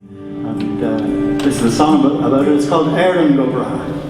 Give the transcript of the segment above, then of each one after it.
And this is a song about it. It's called Erin Go Bragh.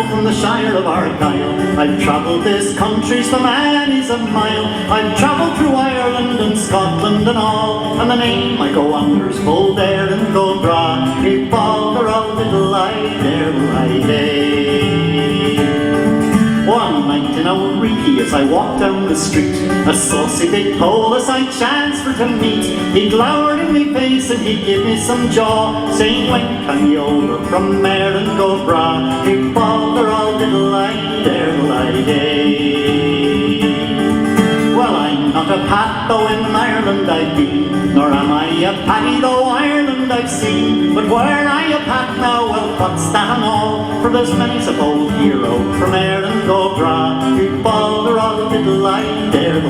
From the Shire of Argyll, I've travelled this country so many's a mile. I've travelled through Ireland and Scotland and all, and the name I go under's bold Erin Go Bragh. If bother a little I day. One night in old Reekie, as I walked down the street, a saucy big Polis I chanced for to meet. He glowered in me face and he give me some jaw, saying, when can you over from Erin Go Bragh? If bother a little I day. Well, I'm not a pat, though in Ireland I've been, nor am I a paddy, though Ireland I've seen. But were I a pat now, well, what's that and all? For there's many's a bold hero from Erin Go Bragh, who'd bother a little I day.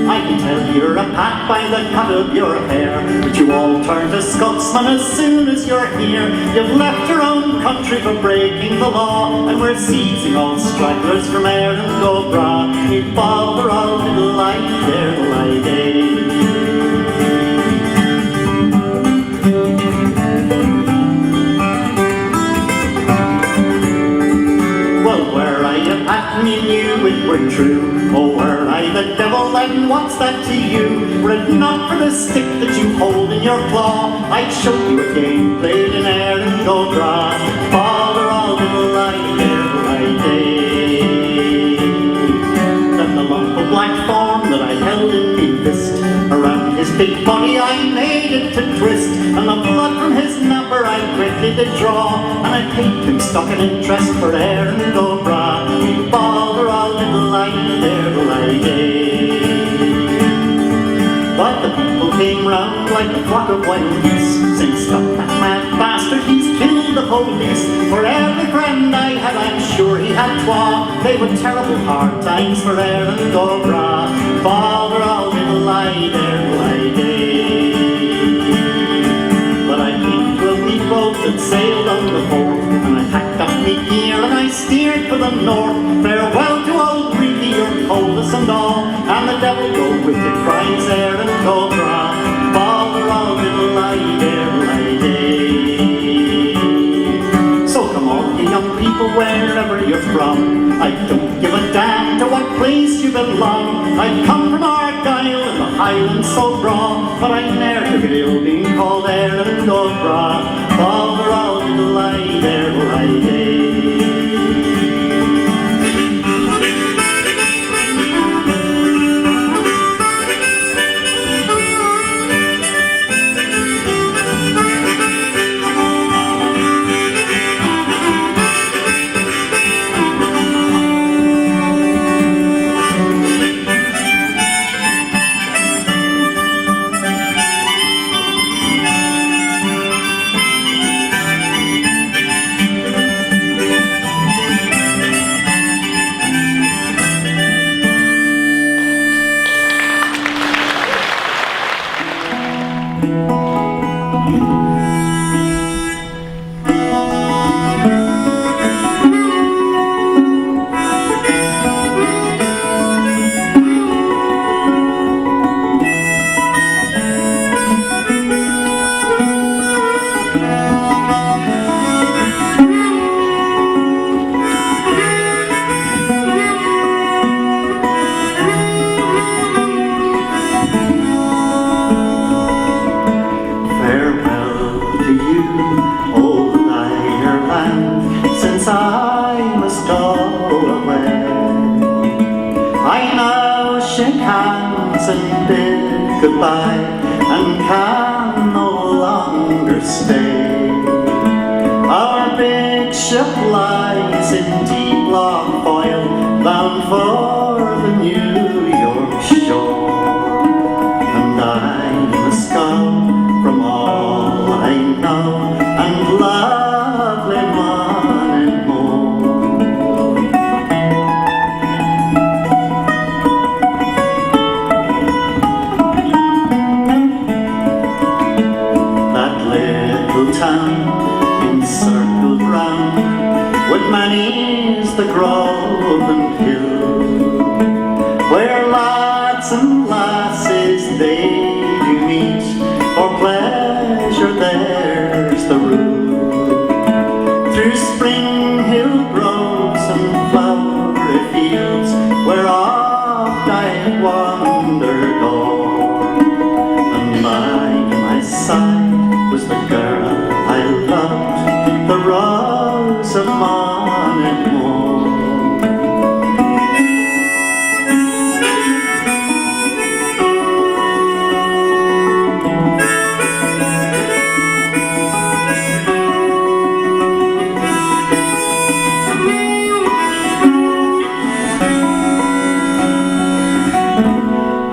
I can tell you're a pat by the cut of your hair, but you all turn to Scotsmen as soon as you're here. You've left your own country for breaking the law, and we're seizing all stragglers from Erin Go Bragh. We'd bother a little I day. Me knew it were true. Oh, were I the devil, then what's that to you? Were it not for the stick that you hold in your claw, I'd show you a game played in Erin Go Bragh. Bother a little I day. Then the lump of black thorn that I held in me fist, around his big body I made it to twist, and the blood from his napper I quickly did draw, and I paid him stock and interest for Erin Go Bragh. Bother a little I day. But the people came round like a flock of wild geese, saying, stop that mad bastard, he's killed the police. For every friend I had, I'm sure he had twa. They were terrible hard times for Erin Go Bragh. Bother a little I day. But I came to a wee boat that sailed on the Forth, and I packed up me gear and I steered for the north. Farewell to old Reekie, your Polis and all, and the devil go with you, cries Erin Go Bragh. Bother a little I day. So come on, you young people, wherever you're from, I don't give a damn to what place you belong. I come from Argyll in the Highlands so broad, but I ne'er took it ill being called Erin Go Bragh. Bother a little I day. And bid goodbye, and can no longer stay. Our bid ship lies in deep long foil, bound for the New York shore. And I'm a scout from all I know, and lovely Moneymore. That little town encircled round with many's the grove and hill, where lads and lasses they do meet, for pleasure there's the rule. Through spring hill groves and flowery fields, where oft I wandered o'er, and by my side was the girl I loved, the Rose of Moneymore.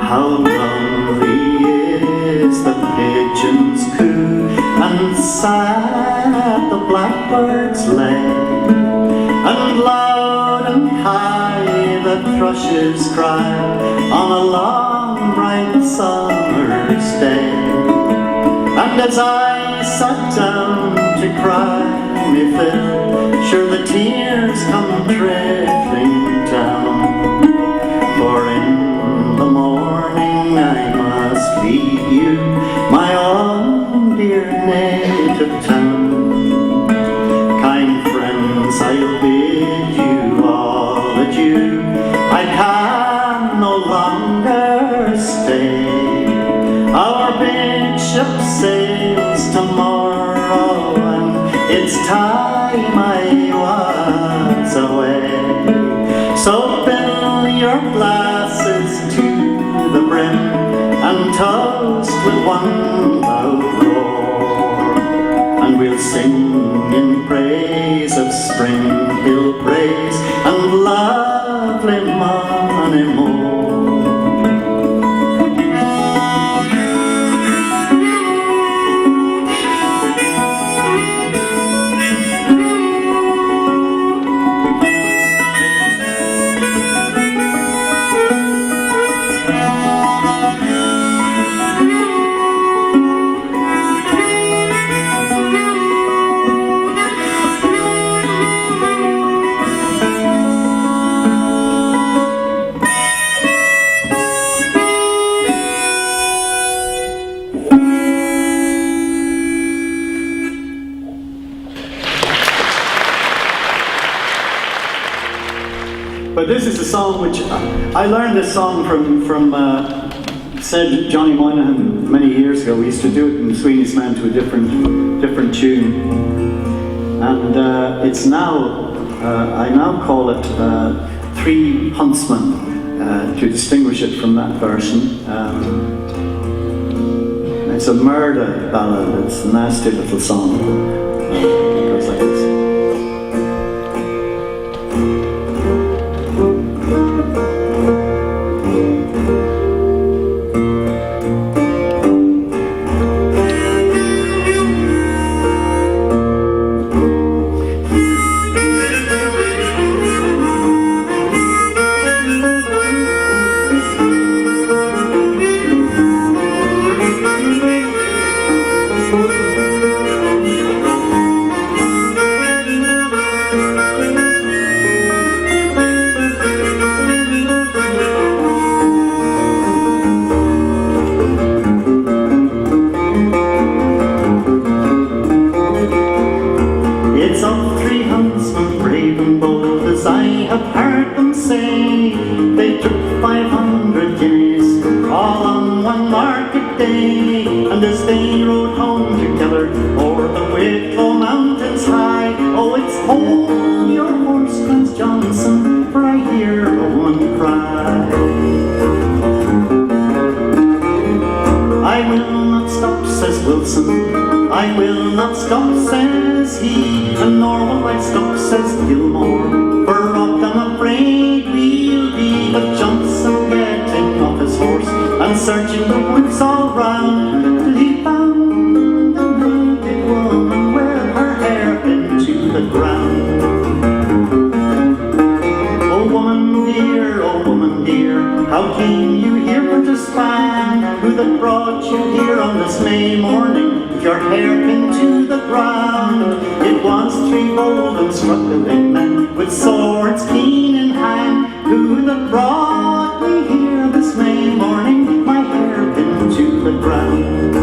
How lonely is the pigeon's coo, and sad the blackbird's lay, and loud and high the thrushes cry on a long bright summer's day. And as I sat down to cry me fill, sure the tears come trickling down, for in the morning I must leave you, my own dear native town. Kind friends, I'll bid you all adieu, I can no longer stay. Our big ship sails tomorrow, and it's time I was away. So fill your glasses to the brim, and toast with one loud roar, and we'll sing in praise of Spring Hill Braes and lovely Moneymore. But this is a song which I learned this song from said Johnny Moynihan many years ago. We used to do it in Sweeney's Men to a different tune, and it's now I now call it Three Huntsmen to distinguish it from that version. It's a murder ballad. It's a nasty little song. It goes like this. I will not stop, says he, and nor will I stop says Gilmore, for robbed I'm afraid we'll be. But Johnson getting off his horse and searching the woods all round, till he found a naked woman with her hair into the ground. Oh woman dear, how came you here for to span? Who that brought you here on this May morning, with your hair pinned to the ground? It was 3 bold and struggling men, with swords keen in hand, who that brought me here this May morning, my hair pinned to the ground.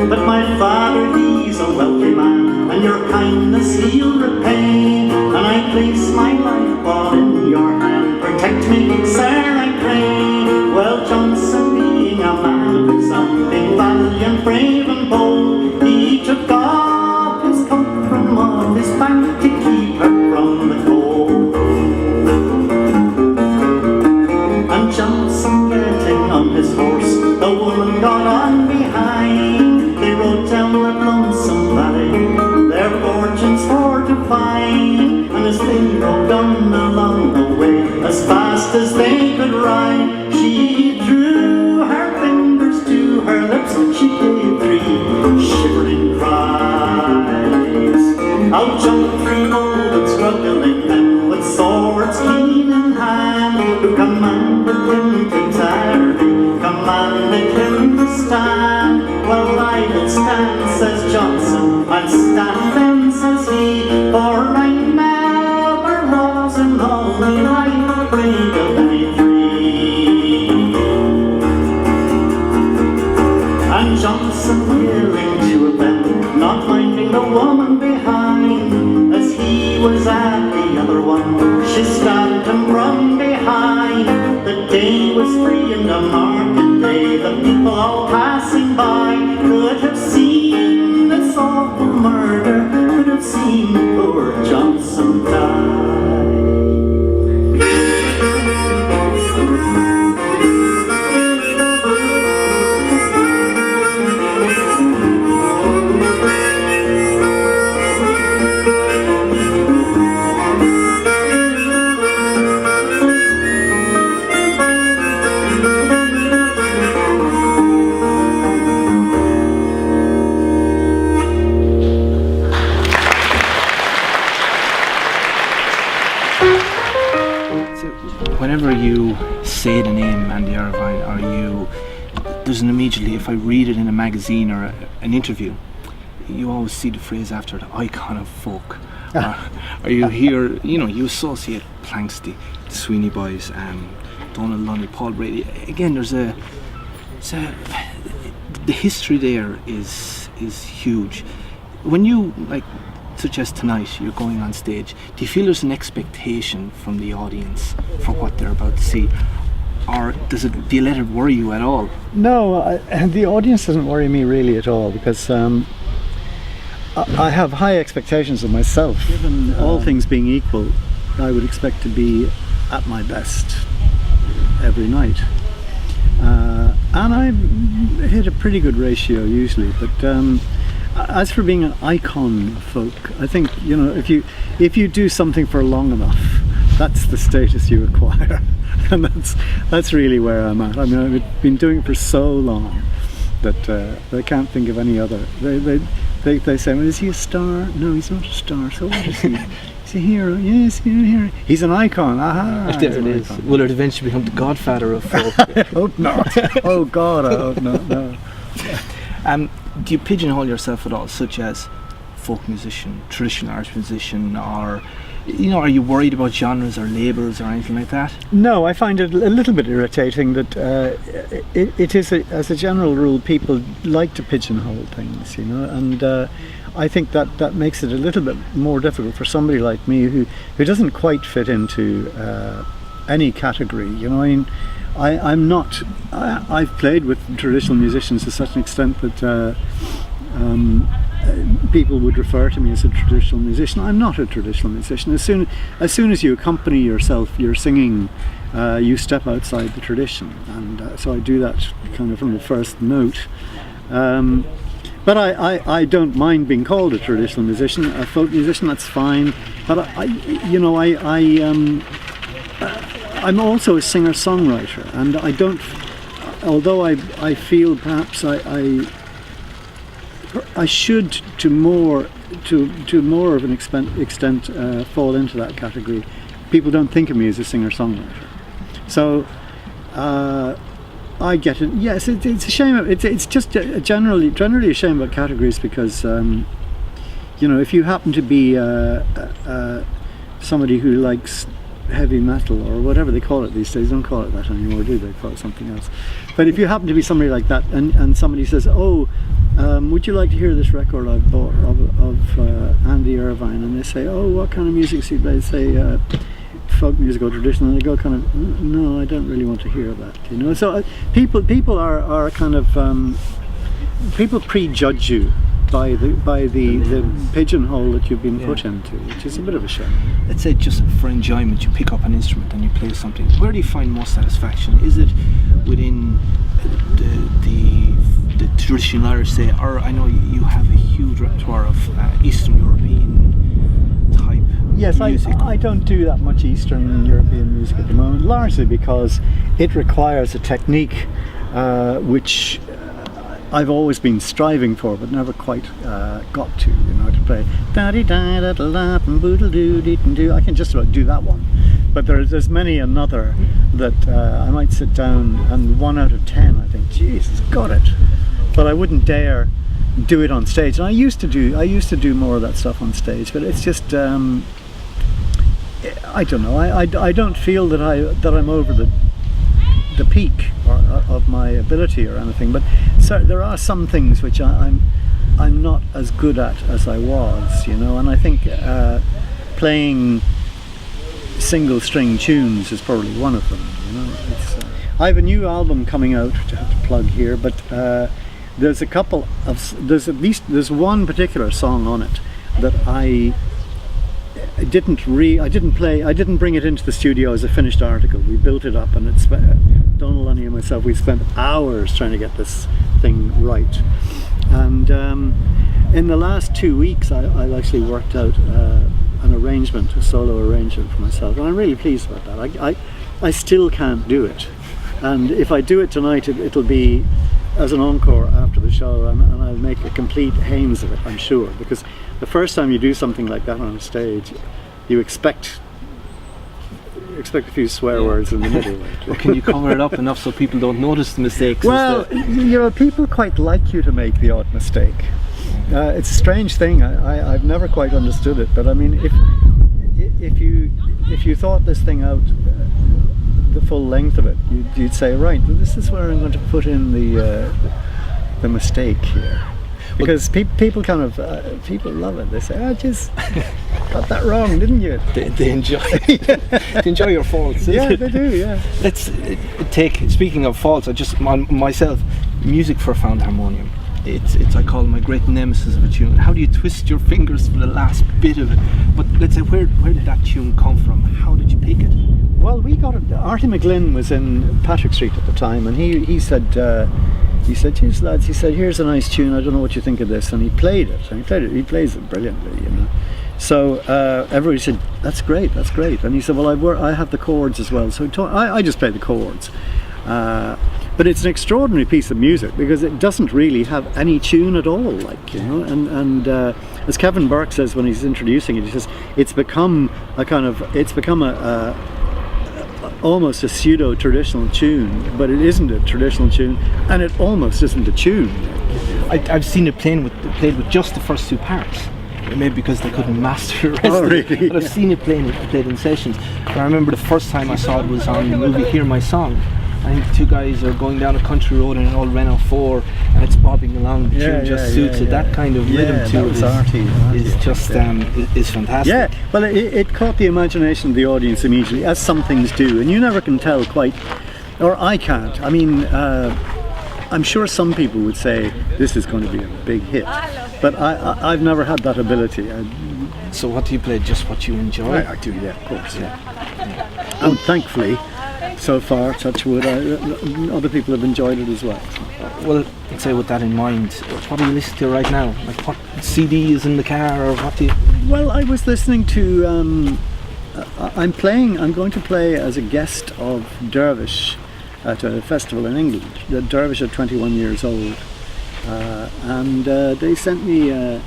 But my father, he's a wealthy man, and your kindness he'll repay, and I place my life all in your hand. Protect me, sir, I pray. Well, Johnson, being a man of his own, being valiant, brave and bold, he took off his coat from off his back to keep her from the cold. And Johnson getting on his horse, the woman got on behind. They rode down the lonesome valley, their fortunes for to find. And as they rode on along the way, as fast as they could ride, she drew her fingers to her lips, she gave 3 shivering cries. Out jumped 3 bold and struggling men, with swords keen in hand, who commanded him to tarry, commanded him to stand. Well, I will stand, says Johnson, I'll stand then, says he, for I never was in all my life afraid of any tree. And Johnson willing to a bend, not minding the woman behind, as he was at the other one, she stabbed him from behind. The day was free and a market day, the people all passing by could have seen this awful murder, could have seen poor Johnson die. Whenever you say the name Andy Irvine, there's an immediately, if I read it in a magazine or an interview, you always see the phrase after, the icon of folk. Or you hear, you associate Planksty, the Sweeney Boys, Donald Lundy, Paul Brady. Again, the history there is huge. When you, such as tonight, you're going on stage, do you feel there's an expectation from the audience for what they're about to see? Or do you let it worry you at all? No, the audience doesn't worry me really at all, because I have high expectations of myself. Given all things being equal, I would expect to be at my best every night. And I hit a pretty good ratio usually, but as for being an icon of folk, I think, if you do something for long enough, that's the status you acquire. And that's really where I'm at. I mean, I've been doing it for so long that I can't think of any other. They say, well, is he a star? No, he's not a star. So what is he? He's a hero. Yes, he's a hero. He's an icon. Aha! There it is. Will it eventually become the godfather of folk? I hope not. Oh God, I hope not. No. Do you pigeonhole yourself at all, such as folk musician, traditional Irish musician, or are you worried about genres or labels or anything like that? No, I find it a little bit irritating that it is, as a general rule, people like to pigeonhole things, and I think that makes it a little bit more difficult for somebody like me who doesn't quite fit into any category. I'm not. I've played with traditional musicians to such an extent that people would refer to me as a traditional musician. I'm not a traditional musician. As soon as you accompany yourself, you're singing. You step outside the tradition, and so I do that kind of from the first note. But I don't mind being called a traditional musician, a folk musician. That's fine. But I'm also a singer-songwriter, and I don't. Although I feel perhaps I should to more of an extent fall into that category. People don't think of me as a singer-songwriter, so I get it. Yes, it's a shame. It's just generally a shame about categories because if you happen to be somebody who likes heavy metal or whatever they call it these days, don't call it that anymore, do they? Call it something else. But if you happen to be somebody like that, and somebody says, "Oh, would you like to hear this record I bought of Andy Irvine?" and they say, "Oh, what kind of music do you play?" They say folk music or traditional, and they go kind of, "No, I don't really want to hear that." So people are kind of people prejudge you by the pigeonhole that you've been put into, which is a bit of a shame. Let's say just for enjoyment, you pick up an instrument and you play something. Where do you find most satisfaction? Is it within the traditional Irish, say, or I know you have a huge repertoire of Eastern European type music? I don't do that much Eastern European music at the moment, largely because it requires a technique which I've always been striving for, but never quite got to. To play I can just about do that one, but there's many another that I might sit down and 1 out of 10 I think, Jesus, got it, but I wouldn't dare do it on stage. And I used to do more of that stuff on stage, but it's just I don't know. I don't feel that I'm over the peak of my ability or anything, but there are some things which I'm not as good at as I was, and I think playing single string tunes is probably one of them. I have a new album coming out to have to plug here, but there's one particular song on it that I didn't bring it into the studio as a finished article. We built it up, and Donald, Lenny and myself, we spent hours trying to get this thing right. And in the last 2 weeks I've actually worked out an arrangement, a solo arrangement for myself, and I'm really pleased about that. I still can't do it, and if I do it tonight it'll be as an encore after the show, and I'll make a complete hames of it, I'm sure, because the first time you do something like that on a stage, you expect a few swear words in the middle. Well, can you cover it up enough so people don't notice the mistakes? Well, people quite like you to make the odd mistake. It's a strange thing. I've never quite understood it, but I mean, if you thought this thing out, the full length of it, you'd say, right, well, this is where I'm going to put in the mistake here. Because people love it. They say, "Oh, just got that wrong, didn't you?" They enjoy they enjoy your faults. Yeah, they do. Yeah. Let's speaking of faults. Myself, music for found harmonium. It's I call it my great nemesis of a tune. How do you twist your fingers for the last bit of it? But let's say, where did that tune come from? How did you pick it? Well, we got it. Artie McGlynn was in Patrick Street at the time, and he said, "Geez, lads," he said, "here's a nice tune. I don't know what you think of this." And he played it. He plays it brilliantly, So everybody said, "That's great. That's great." And he said, "Well, I have the chords as well." So I just play the chords. But it's an extraordinary piece of music because it doesn't really have any tune at all, And as Kevin Burke says when he's introducing it, he says it's become almost a pseudo-traditional tune, but it isn't a traditional tune, and it almost isn't a tune. I've seen it played with just the first two parts. Maybe because they couldn't master the rest of it. Really? But I've seen it played in sessions. But I remember the first time I saw it was on the movie Hear My Song. I think two guys are going down a country road in an old Renault 4 and it's bobbing along. The tune just suits it. That kind of rhythm to it is just is fantastic. Yeah, well, it caught the imagination of the audience immediately, as some things do, and you never can tell quite, or I can't. I mean, I'm sure some people would say this is going to be a big hit, but I've never had that ability. So what do you play? Just what you enjoy? I do, yeah, of course, yeah. And thankfully, so far, touch wood. Other people have enjoyed it as well. Well, I'd say with that in mind, what are you listening to right now? Like what CD is in the car, or what do you... Well, I was listening to. I'm going to play as a guest of Dervish at a festival in England. The Dervish are 21 years old, and they sent me a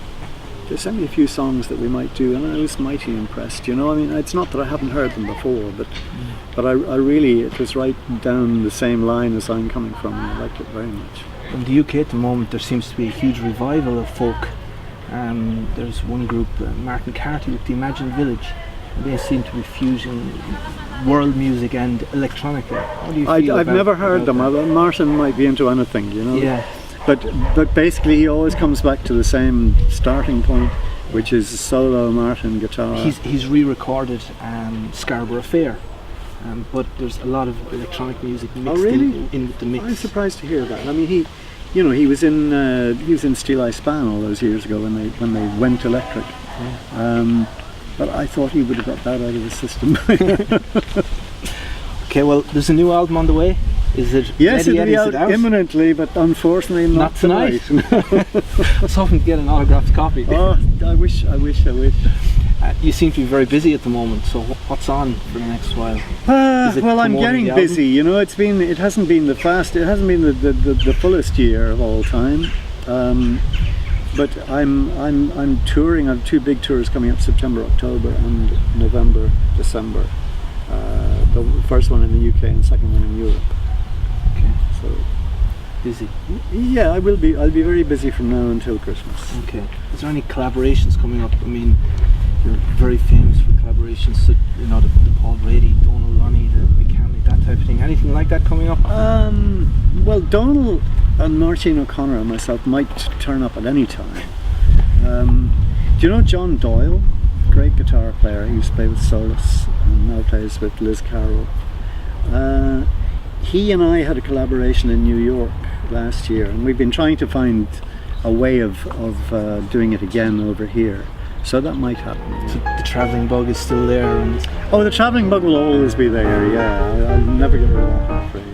few songs that we might do, and I was mighty impressed. You know, I mean, it's not that I haven't heard them before, but I really, it was right down the same line as I'm coming from, and I liked it very much. In the UK at the moment, there seems to be a huge revival of folk. There's one group, Martin Carty with the Imagine Village. They seem to be fusing world music and electronica. How do you feel I've never heard them. Martin might be into anything, you know. Yeah. But basically, he always comes back to the same starting point, which is solo Martin guitar. He's re-recorded Scarborough Fair, but there's a lot of electronic music mixed in with the mix. I'm surprised to hear that. I mean, he was in Steel Eye Span all those years ago when they went electric. Yeah. But I thought he would have got that out of the system. Okay, well, there's a new album on the way. Is it yes, ready? It'll be out imminently, but unfortunately not tonight. I was hoping to get an autographed copy. Oh, I wish. You seem to be very busy at the moment, so what's on for the next while? Well, I'm getting busy. You know, it hasn't been the fullest year of all time. But I'm touring. I have 2 big tours coming up: September, October, and November, December. The first one in the UK and the second one in Europe. Okay. So busy. Yeah, I will be. I'll be very busy from now until Christmas. Okay. Is there any collaborations coming up? I mean, you're very famous for collaborations. So, you know, the Paul Brady, Donal Ronnie, the Mechanic, that type of thing. Anything like that coming up? Well, Donal and Martin O'Connor and myself might turn up at any time. Do you know John Doyle? Great guitar player. He used to play with Solus and now plays with Liz Carroll. He and I had a collaboration in New York last year, and we've been trying to find a way of doing it again over here. So that might happen. Yeah. So the travelling bug is still there? Oh, the travelling bug will always be there, yeah. I'll never get rid of that, I'm afraid.